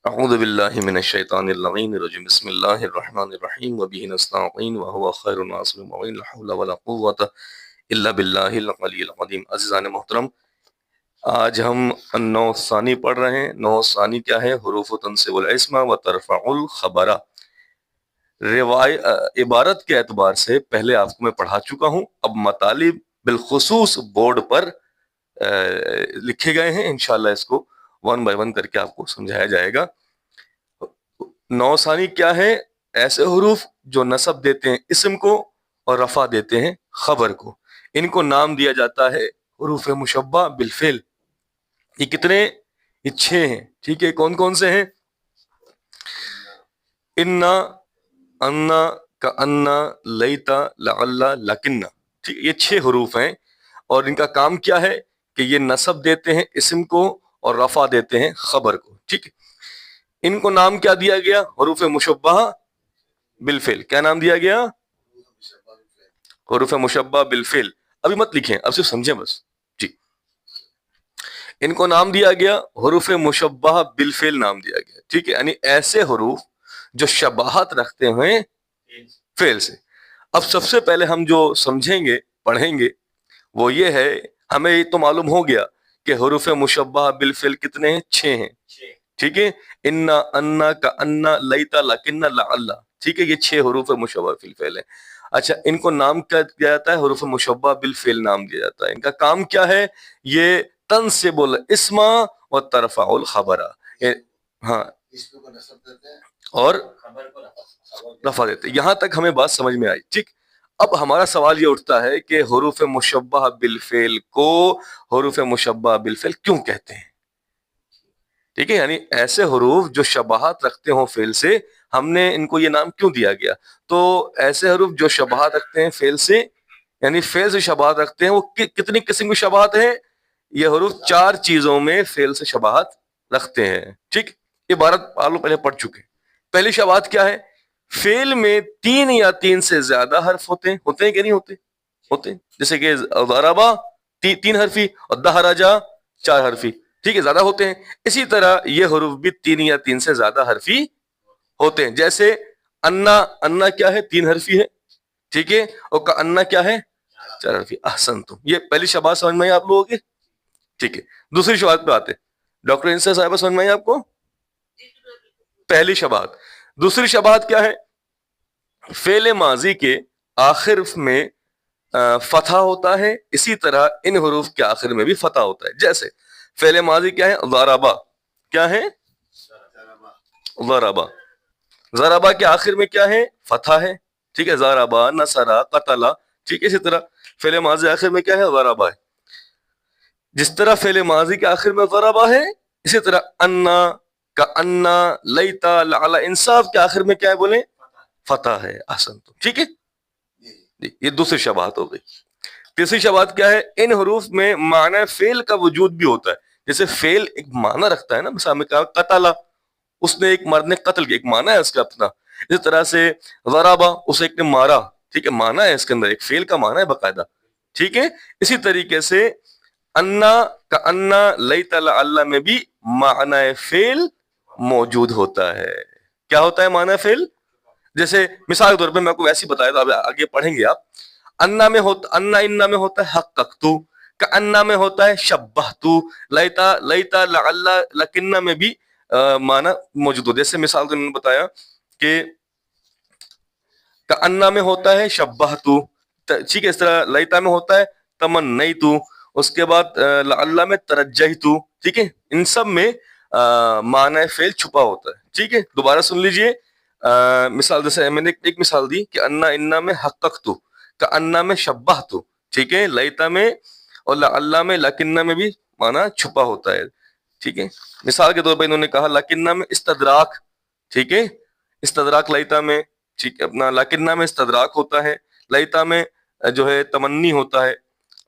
اعوذ باللہ من الشیطان اللعین الرجیم بسم اللہ الرحمن الرحیم وبہ نستعین وہو خیر الناصرین ولا حول ولا قوۃ الا باللہ العلی العظیم۔ عزیزان محترم، آج ہم نو ثانی پڑھ رہے ہیں۔ نو ثانی کیا ہے؟ حروف تنصب الاسم و ترفع الخبر۔ عبارت کے اعتبار سے پہلے آپ کو میں پڑھا چکا ہوں، اب مطالب بالخصوص بورڈ پر لکھے گئے ہیں، انشاءاللہ اس کو ون بائی ون کر کے آپ کو سمجھایا جائے گا۔ نو ثانی کیا ہے؟ ایسے حروف جو نصب دیتے ہیں اسم کو اور رفع دیتے ہیں خبر کو، ان کو نام دیا جاتا ہے حروف مشبہ بالفعل۔ یہ کتنے؟ یہ 6 ہیں، ٹھیک ہے۔ کون کون سے ہیں؟ انا، انا، کانا، لیتا، لعل، لکن، ٹھیک، یہ 6 حروف ہیں، اور ان کا کام کیا ہے کہ یہ نصب دیتے ہیں اسم کو اور رفع دیتے ہیں خبر کو، ٹھیک ہے۔ ان کو نام کیا دیا گیا؟ حروف مشبہ بالفعل۔ کیا نام دیا گیا؟ حروف مشبہ بالفعل۔ ابھی مت لکھیں، اب صرف سمجھیں بس، جی۔ ان کو نام دیا گیا حروف مشبہ بالفعل، نام دیا گیا، ٹھیک ہے، یعنی ایسے حروف جو شباہت رکھتے ہوئے فعل سے۔ اب سب سے پہلے ہم جو سمجھیں گے، پڑھیں گے، وہ یہ ہے، ہمیں یہ تو معلوم ہو گیا کہ حروف مشبہ بالفعل کتنے ہیں؟ 6 ہیں، ٹھیک ہے۔ انا، انا، کانا، لیتا، لکن، لعل، ٹھیک ہے، یہ 6 حروف مشبہ بالفعل ہیں۔ اچھا، ان کو نام کیا دیا جاتا ہے؟ حروف مشبہ بالفعل نام دیا جاتا ہے۔ ان کا کام کیا ہے؟ یہ تنصب الاسم و ترفع الخبر، ہاں، اور رفع دیتے۔ یہاں تک ہمیں بات سمجھ میں آئی، ٹھیک۔ اب ہمارا سوال یہ اٹھتا ہے کہ حروف مشبہ بالفعل کو حروف مشبہ بالفعل کیوں کہتے ہیں؟ ٹھیک ہے، یعنی ایسے حروف جو شباہت رکھتے ہوں فعل سے، ہم نے ان کو یہ نام کیوں دیا گیا؟ تو ایسے حروف جو شباہت رکھتے ہیں فعل سے، یعنی فعل سے شباہت رکھتے ہیں، وہ کتنی قسم کی شباہت ہے؟ یہ حروف 4 چیزوں میں فعل سے شباہت رکھتے ہیں، ٹھیک۔ عبارت آپ لوگ پہلے پڑھ چکے۔ پہلی شباہت کیا ہے؟ فعل میں 3 یا 3 سے زیادہ حرف ہوتے ہیں کہ نہیں ہوتے؟ ہوتے ہیں، جیسے کہ ضربا 3 حرفی اور دہرجا 4 حرفی، ٹھیک ہے، زیادہ ہوتے ہیں۔ اسی طرح یہ حروف بھی 3 یا 3 سے زیادہ حرفی ہوتے ہیں، جیسے انا، انا کیا ہے؟ 3 حرفی ہے، ٹھیک ہے، اور کانا کیا ہے؟ 4 حرفی۔ احسنتم، یہ پہلی شباہت سمجھ میں آئی آپ لوگوں کی، ٹھیک ہے۔ دوسری شباہت پہ آتے ہیں۔ ڈاکٹر انصر صاحبہ سمجھ میں آئی آپ کو؟ پہلی شباہت۔ دوسری شباہت کیا ہے؟ فعل ماضی کے آخر میں فتح ہوتا ہے، اسی طرح ان حروف کے آخر میں بھی فتح ہوتا ہے۔ جیسے فعل ماضی کیا ہے؟ ضربا، کیا ہے؟ ضربا، ضربا کے آخر میں کیا ہے؟ فتح ہے، ٹھیک ہے، ضربا، نصرا، قتلا، ٹھیک ہے۔ اسی طرح فعل ماضی آخر میں کیا ہے؟ ضربا ہے۔ جس طرح فعل ماضی کے آخر میں ضربا ہے، اسی طرح انا، کانا، لیتا، لعل، ان سب کے آخر میں کیا ہے بولیں؟ فتح ہے۔ احسنتم، ٹھیک ہے، یہ دوسری شباہت ہو گئی۔ تیسری شباہت کیا ہے؟ ان حروف میں معنی فعل کا وجود بھی ہوتا ہے۔ جیسے فعل ایک معنی رکھتا ہے نا، مثال میں کہا قتلا، اس نے ایک مرد نے قتل کیا، ایک معنی ہے اس کا اپنا۔ اسی طرح سے ضربا، اسے ایک نے مارا، ٹھیک ہے، معنی ہے اس کے اندر، ایک فعل کا معنی ہے باقاعدہ، ٹھیک ہے۔ اسی طریقے سے انا، کانا، لیتا، لعل میں بھی معنی فعل موجود ہوتا ہے۔ کیا ہوتا ہے معنی فعل؟ جیسے مثال کے طور پہ میں آپ کو ویسے ہی بتایا تھا، آگے پڑھیں گے آپ۔ انا میں ہوتا، انا، انا میں ہوتا ہے حققتو، کانا میں ہوتا ہے شبہتو، لیتا، لیتا، لعل، لکنہ میں بھی معنی موجود ہوتا ہے۔ جیسے مثال کو انہوں نے بتایا کہ کانا میں ہوتا ہے شبہتو، ٹھیک ہے، اس طرح لیتا میں ہوتا ہے تمنیتو، اس کے بعد لعل میں ترجیتو، ٹھیک ہے۔ ان سب میں معنی فعل چھپا ہوتا ہے، ٹھیک ہے۔ دوبارہ سن لیجئے۔ مثال جیسے میں نے ایک مثال دی کہ انا، انا میں حققتو، کانا میں شبہتو، ٹھیک ہے، لیتا میں اور لعل میں، لکنہ میں بھی معنی چھپا ہوتا ہے، ٹھیک ہے۔ مثال کے طور پر انہوں نے کہا لکنہ میں استدراک، ٹھیک ہے، استدراک لیتا میں، ٹھیک ہے، اپنا لکنہ میں استدراک ہوتا ہے، لیتا میں جو ہے تمنی ہوتا ہے،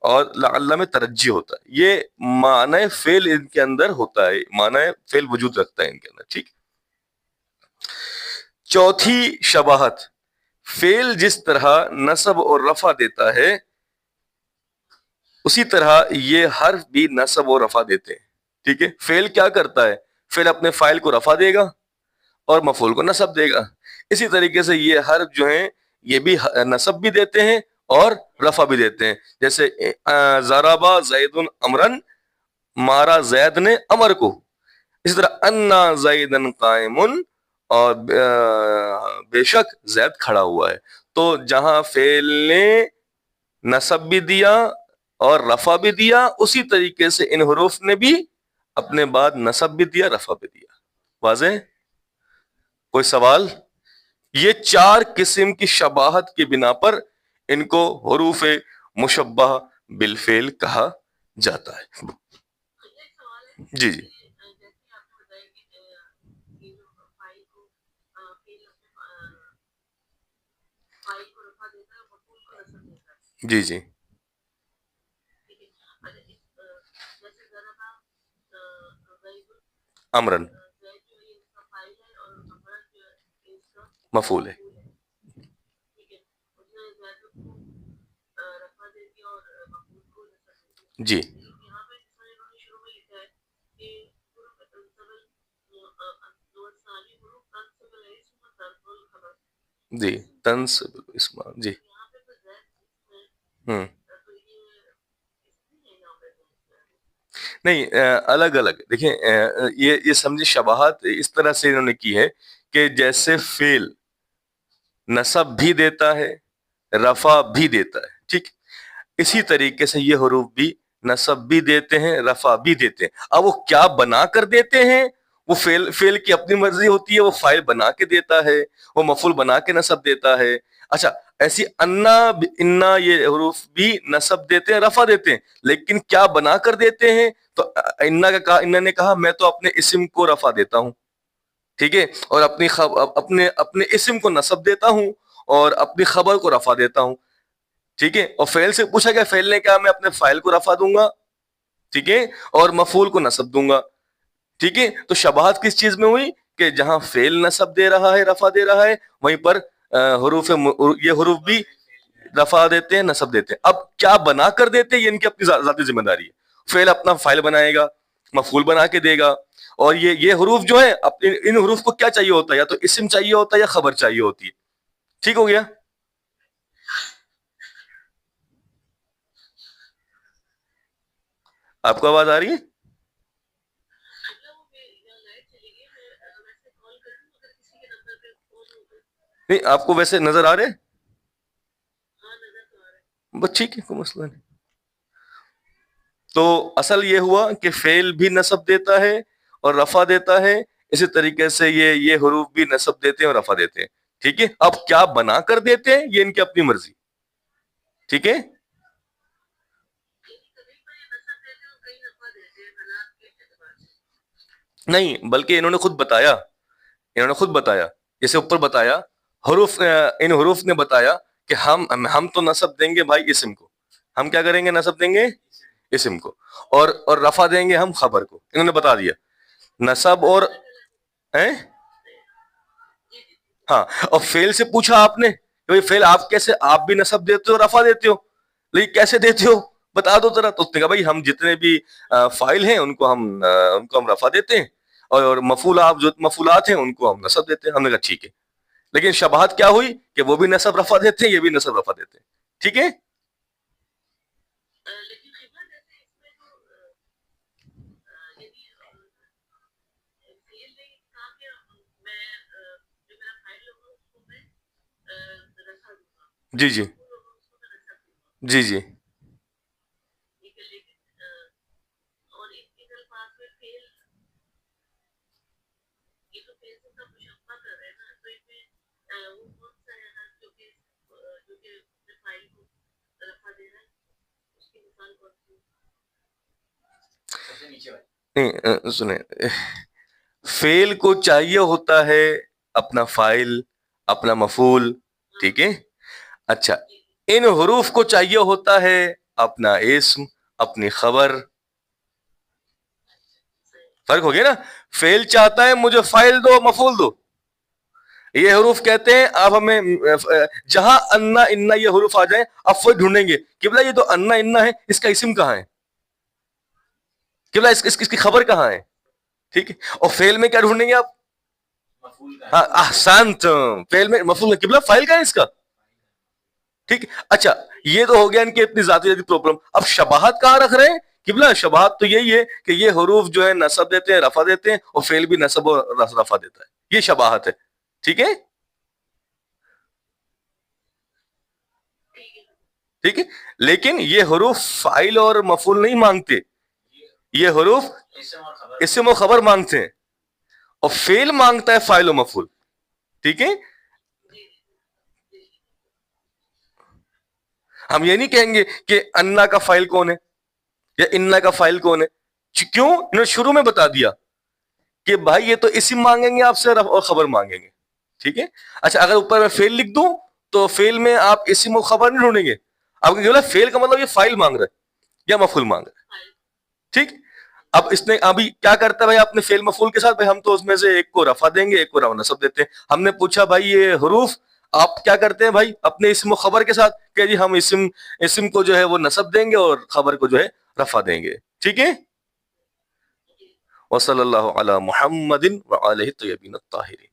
اور لعل میں ترجی ہوتا ہے۔ یہ معنی فعل ان کے اندر ہوتا ہے، معنی فعل وجود رکھتا ہے ان کے اندر، ٹھیک۔ چوتھی شباہت، فعل جس طرح نصب اور رفع دیتا ہے، اسی طرح یہ حرف بھی نصب اور رفع دیتے ہیں، ٹھیک ہے۔ فعل کیا کرتا ہے؟ فعل اپنے فاعل کو رفع دے گا اور مفعول کو نصب دے گا. اسی طریقے سے یہ حرف جو ہیں یہ بھی نصب بھی دیتے ہیں اور رفع بھی دیتے ہیں. جیسے ضربا زید امرن، مارا زید نے امر کو. اسی طرح انا زیدن قائم، اور بے شک زید کھڑا ہوا ہے. تو جہاں فعل نے نصب بھی دیا اور رفع بھی دیا، اسی طریقے سے ان حروف نے بھی اپنے بعد نصب بھی دیا، رفع بھی دیا. واضح؟ کوئی سوال؟ یہ 4 قسم کی شباہت کی بنا پر ان کو حروف مشبہ بالفعل کہا جاتا ہے. جی جی جی جی امرن مفعول ہے. جی جی تنصب اسم. جی نہیں، الگ الگ دیکھیں. یہ سمجھے شباہت اس طرح سے انہوں نے کی ہے کہ جیسے فعل نصب بھی دیتا ہے، رفع بھی دیتا ہے، ٹھیک، اسی طریقے سے یہ حروف بھی نصب بھی دیتے ہیں، رفع بھی دیتے ہیں. اب وہ کیا بنا کر دیتے ہیں، وہ فعل کی اپنی مرضی ہوتی ہے. وہ فاعل بنا کے دیتا ہے، وہ مفعول بنا کے نصب دیتا ہے. اچھا، ایسی انا یہ حروف بھی نصب دیتے ہیں، رفع دیتے ہیں، لیکن کیا بنا کر دیتے ہیں؟ تو انا نے کہا میں تو اپنے اسم کو رفع دیتا ہوں، ٹھیک ہے، اور اپنے اسم کو نصب دیتا ہوں اور اپنی خبر کو رفع دیتا ہوں، ٹھیک ہے. اور فعل سے پوچھا گیا، فعل نے کہا میں اپنے فاعل کو رفع دوں گا، ٹھیک ہے، اور مفعول کو نصب دوں گا، ٹھیک ہے. تو شباہت کس چیز میں ہوئی کہ جہاں فعل نصب دے رہا ہے، رفع دے رہا ہے، وہیں پر یہ حروف بھی رفع دیتے ہیں، نصب دیتے ہیں. اب کیا بنا کر دیتے ہیں، یہ ان کی اپنی ذاتی ذمہ داری ہے. فعل اپنا فاعل بنائے گا، مفعول بنا کے دے گا، اور یہ حروف جو ہیں ان حروف کو کیا چاہیے ہوتا ہے؟ یا تو اسم چاہیے ہوتا ہے یا خبر چاہیے ہوتی ہے. ٹھیک ہو گیا؟ آپ کو آواز آ رہی ہے؟ نہیں، آپ کو ویسے نظر آ رہے؟ بس ٹھیک ہے، کوئی مسئلہ نہیں. تو اصل یہ ہوا کہ فعل بھی نصب دیتا ہے اور رفع دیتا ہے، اسی طریقے سے یہ حروف بھی نصب دیتے ہیں اور رفع دیتے ہیں، ٹھیک ہے. اب کیا بنا کر دیتے ہیں، یہ ان کی اپنی مرضی، ٹھیک ہے. نہیں، بلکہ انہوں نے خود بتایا جیسے اوپر بتایا، ان حروف نے بتایا کہ ہم تو نصب دیں گے بھائی اسم کو. ہم کیا کریں گے؟ نصب دیں گے اسم کو، اور رفع دیں گے ہم خبر کو. انہوں نے بتا دیا نصب اور ہاں. اور فعل سے پوچھا آپ نے کہ فعل آپ بھی نصب دیتے ہو، رفع دیتے ہو، لیکن کیسے دیتے ہو بتا دو ذرا. تو اس نے کہا بھائی ہم جتنے بھی فاعل ہیں ان کو ہم رفع دیتے ہیں، اور مفعولات ہیں ان کو ہم نصب دیتے ہیں. ہم نے کہا ٹھیک ہے. لیکن شباہت کیا ہوئی کہ وہ بھی نصب رفع دیتے ہیں، یہ بھی نصب رفع دیتے ہیں، ٹھیک ہے. جی جی جی جی نہیں، سنیں، فعل کو چاہیے ہوتا ہے اپنا فاعل، اپنا مفعول، ٹھیک ہے. اچھا، ان حروف کو چاہیے ہوتا ہے اپنا اسم، اپنی خبر. فرق ہو گیا نا. فعل چاہتا ہے مجھے فاعل دو، مفعول دو. یہ حروف کہتے ہیں آپ ہمیں جہاں انا انا یہ حروف آ جائیں آپ وہ ڈھونڈیں گے کہ بلا یہ تو انا انا ہے، اس کا اسم کہاں ہے، کہ بلا اس کی خبر کہاں ہے. ٹھیک ہے. اور فیل میں کیا ڈھونڈیں گے آپ؟ ہاں احسنت، فیل میں مفعول قبلہ فائل کا ہے اس کا. ٹھیک ہے. اچھا یہ تو ہو گیا ان کی اپنی ذاتی پرابلم. اب شباہت کہاں رکھ رہے ہیں قبلہ؟ شباہت تو یہی ہے کہ یہ حروف جو ہے نصب دیتے ہیں رفع دیتے ہیں اور فعل بھی نصب اور رفع دیتا ہے، یہ شباہت ہے. ٹھیک ہے. ٹھیک ہے. لیکن یہ حروف فاعل اور مفعول نہیں مانگتے، یہ حروف اسم و خبر مانگتے ہیں، اور فعل مانگتا ہے فاعل و مفعول. ٹھیک ہے. ہم یہ نہیں کہیں گے کہ انا کا فاعل کون ہے یا انا کا فاعل کون ہے. کیوں؟ انہوں نے شروع میں بتا دیا کہ بھائی یہ تو اسم مانگیں گے آپ سے اور خبر مانگیں گے. ٹھیک ہے. اچھا اگر اوپر میں فعل لکھ دوں تو فعل میں آپ اسم و خبر نہیں ڈھونڈیں گے، آپ کو بولا فعل کا مطلب یہ فاعل مانگ رہا ہے یا مفعول مانگ رہا ہے. ٹھیک. اب اس نے ابھی کیا کرتا ہے بھائی اپنے فعل مفعول کے ساتھ؟ بھائی ہم تو اس میں سے ایک کو رفع دیں گے ایک کو نصب دیتے ہیں. ہم نے پوچھا بھائی یہ حروف آپ کیا کرتے ہیں بھائی اپنے اسم و خبر کے ساتھ؟ کہ جی ہم اسم کو جو ہے وہ نصب دیں گے اور خبر کو جو ہے رفع دیں گے. ٹھیک ہے. وصلی اللہ علی محمد وآلہ الطیبین الطاہرین.